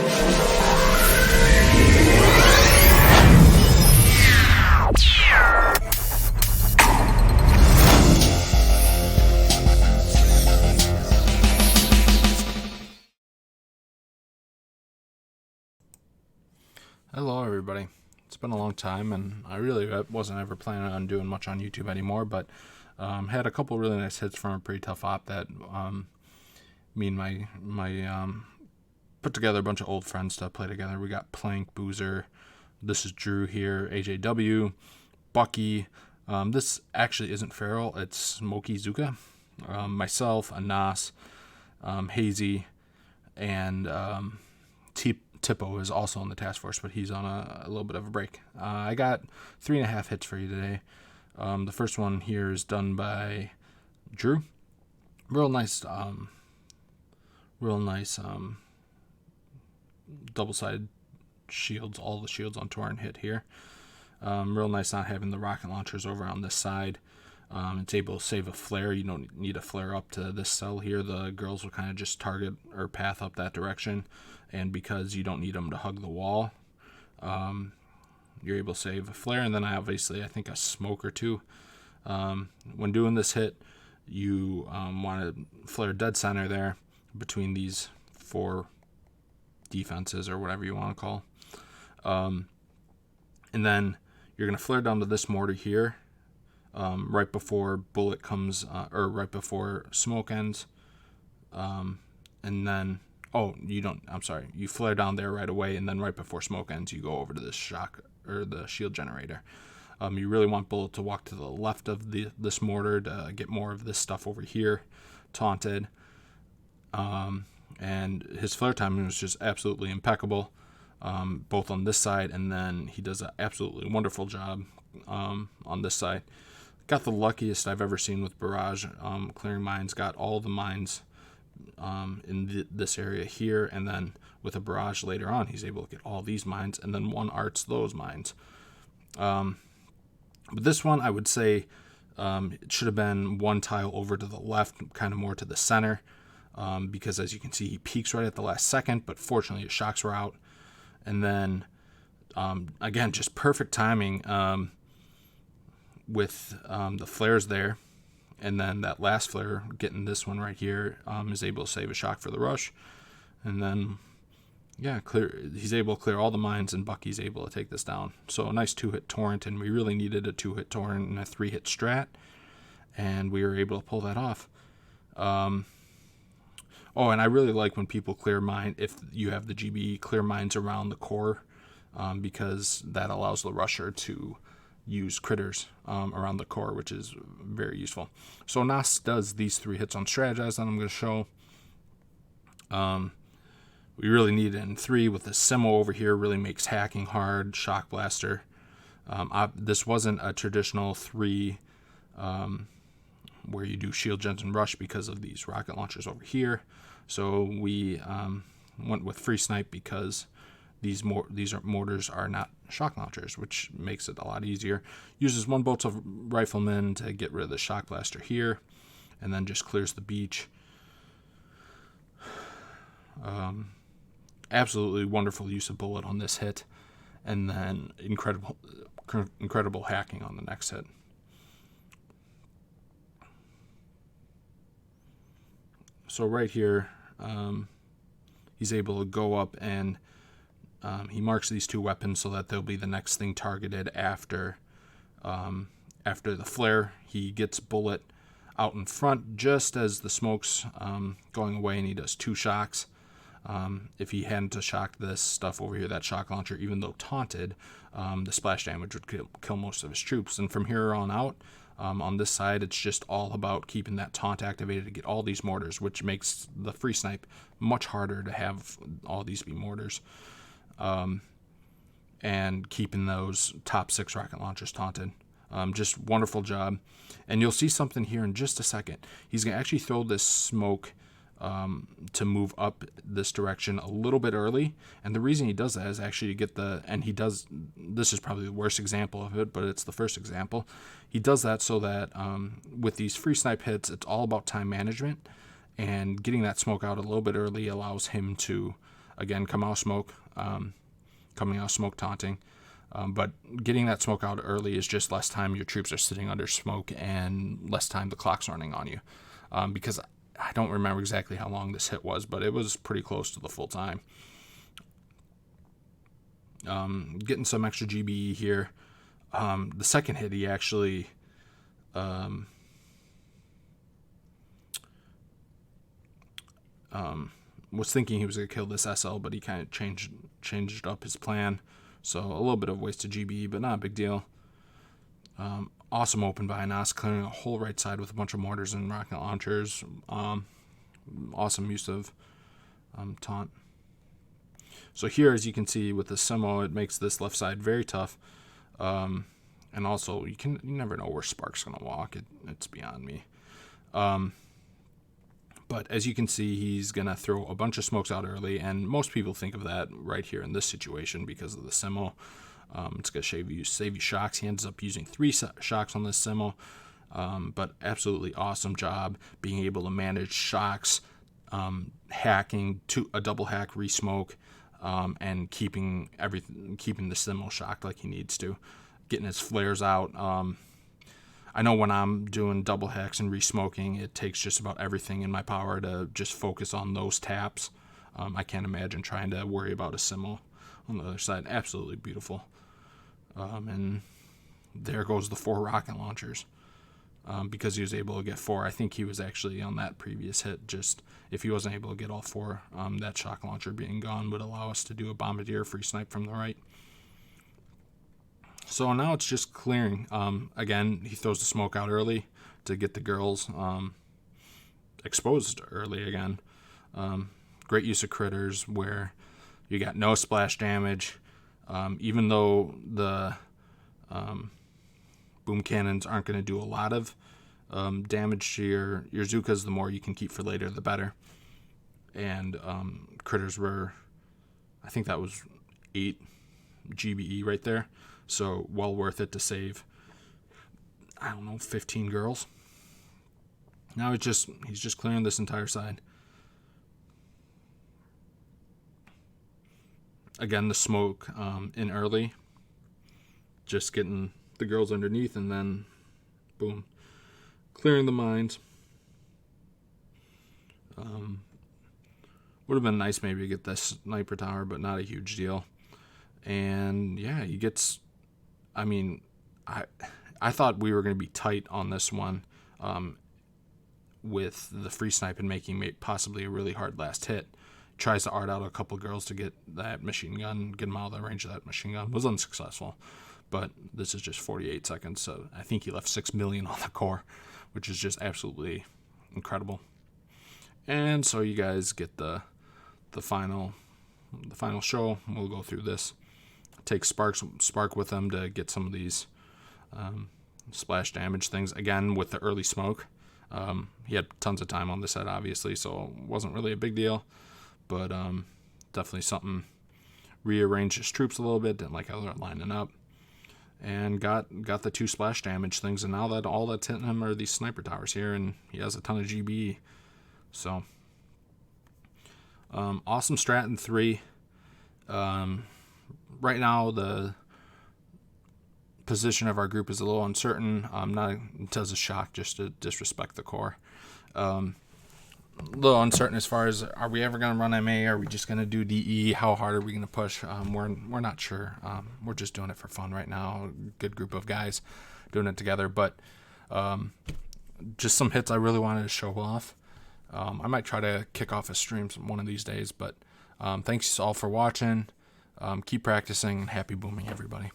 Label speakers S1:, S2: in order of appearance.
S1: Hello everybody. It's been a long time, and I really wasn't ever planning on doing much on YouTube anymore, but had a couple really nice hits from a pretty tough op that me and my put together a bunch of old friends to play together. We got Plank, Boozer, this is Drew here, AJW, Bucky. This actually isn't Feral, it's Smokey Zuka. Myself, Anas, Hazy, and Tippo is also on the task force, but he's on a little bit of a break. I got 3.5 hits for you today. The first one here is done by Drew. Real nice double-sided shields. All the shields on Tauron hit here. Real nice not having the rocket launchers over on this side. It's able to save a flare. You don't need a flare up to this cell here. The girls will kind of just target or path up that direction, and because you don't need them to hug the wall, you're able to save a flare. And then I think a smoke or two. When doing this hit, you want to flare dead center there between these 4 defenses or whatever you want to call. And then you're going to flare down to this mortar here. Right before bullet comes, or right before smoke ends, and then, you flare down there right away, and then right before smoke ends, you go over to this shock, or the shield generator. You really want bullet to walk to the left of this mortar to get more of this stuff over here, taunted, and his flare timing was just absolutely impeccable, both on this side, and then he does an absolutely wonderful job on this side. Got the luckiest I've ever seen with barrage clearing mines. Got all the mines in this area here, and then with a barrage later on, he's able to get all these mines, and then one arts those mines. But this one, I would say it should have been one tile over to the left, kind of more to the center, because as you can see, he peaks right at the last second, but fortunately his shocks were out. And then, again, just perfect timing with the flares there, and then that last flare getting this one right here is able to save a shock for the rush, and then he's able to clear all the mines, and Bucky's able to take this down. So a nice 2-hit torrent, and we really needed a 2-hit torrent and a 3-hit strat, and we were able to pull that off. And I really like when people clear mine, if you have the GBE, clear mines around the core, because that allows the rusher to use critters around the core, which is very useful. So Nas does these 3 hits on Strategize that I'm going to show. We really need it in 3 with the Simo over here. Really makes hacking hard. Shock Blaster. This wasn't a traditional 3 where you do shield gens and rush because of these rocket launchers over here. So we went with free snipe because these mortars are not shock launchers, which makes it a lot easier. Uses 1 bolt of rifleman to get rid of the shock blaster here, and then just clears the beach. Absolutely wonderful use of bullet on this hit, and then incredible hacking on the next hit. So right here, he's able to go up and he marks these 2 weapons so that they'll be the next thing targeted after the flare. He gets bullet out in front just as the smoke's going away, and he does 2 shocks. If he hadn't shocked this stuff over here, that shock launcher, even though taunted, the splash damage would kill most of his troops. And from here on out, on this side, it's just all about keeping that taunt activated to get all these mortars, which makes the free snipe much harder to have all these be mortars. And keeping those top 6 rocket launchers taunted. Just wonderful job. And you'll see something here in just a second. He's going to actually throw this smoke to move up this direction a little bit early. And the reason he does that is actually to get this is probably the worst example of it, but it's the first example. He does that so that with these free snipe hits, it's all about time management. And getting that smoke out a little bit early allows him to again, coming out of smoke taunting. But getting that smoke out early is just less time your troops are sitting under smoke and less time the clock's running on you. Because I don't remember exactly how long this hit was, but it was pretty close to the full time. Getting some extra GBE here. The second hit, he actually was thinking he was going to kill this SL, but he kind of changed up his plan. So a little bit of wasted GBE, but not a big deal. Awesome open by Nas, clearing a whole right side with a bunch of mortars and rocket launchers. Awesome use of taunt. So here, as you can see with the Simo, it makes this left side very tough. And also, you never know where Spark's going to walk. It's beyond me. But as you can see, he's going to throw a bunch of smokes out early, and most people think of that right here in this situation because of the Simo. It's going to save you shocks. He ends up using 3 shocks on this Simo, but absolutely awesome job being able to manage shocks, hacking, a double hack, re-smoke, and keeping the Simo shocked like he needs to, getting his flares out. I know when I'm doing double hacks and re-smoking, it takes just about everything in my power to just focus on those taps. I can't imagine trying to worry about a Simo on the other side. Absolutely beautiful. And there goes the 4 rocket launchers. Because he was able to get 4. I think he was actually on that previous hit. Just if he wasn't able to get all 4, that shock launcher being gone would allow us to do a bombardier free snipe from the right. So now it's just clearing. Again, he throws the smoke out early to get the girls exposed early again. Great use of critters where you got no splash damage. Even though the boom cannons aren't going to do a lot of damage to your Zookas, the more you can keep for later, the better. And critters were, I think that was 8 GBE right there. So well worth it to save, 15 girls. Now he's just clearing this entire side. Again, the smoke in early, just getting the girls underneath, and then boom, clearing the mines. Would have been nice maybe to get this sniper tower, but not a huge deal. And yeah, he gets, I thought we were going to be tight on this one with the free snipe and making possibly a really hard last hit. Tries to art out a couple girls to get that machine gun, get him out of the range of that machine gun. Was unsuccessful, but this is just 48 seconds, so I think he left 6 million on the core, which is just absolutely incredible. And so you guys get the final show. We'll go through this. Take Spark with him to get some of these splash damage things. Again, with the early smoke. He had tons of time on this set, obviously, so it wasn't really a big deal. But definitely something. Rearranged his troops a little bit, didn't like how they're lining up. And got the 2 splash damage things, and now that all that's hitting him are these sniper towers here, and he has a ton of GBE. So, awesome strat in 3. Right now, the position of our group is a little uncertain. Not as a shock, just to disrespect the core. A little uncertain as far as, are we ever going to run MA? Are we just going to do DE? How hard are we going to push? We're not sure. We're just doing it for fun right now. Good group of guys doing it together. But just some hits I really wanted to show off. I might try to kick off a stream one of these days. But thanks all for watching. Keep practicing, and happy booming, everybody.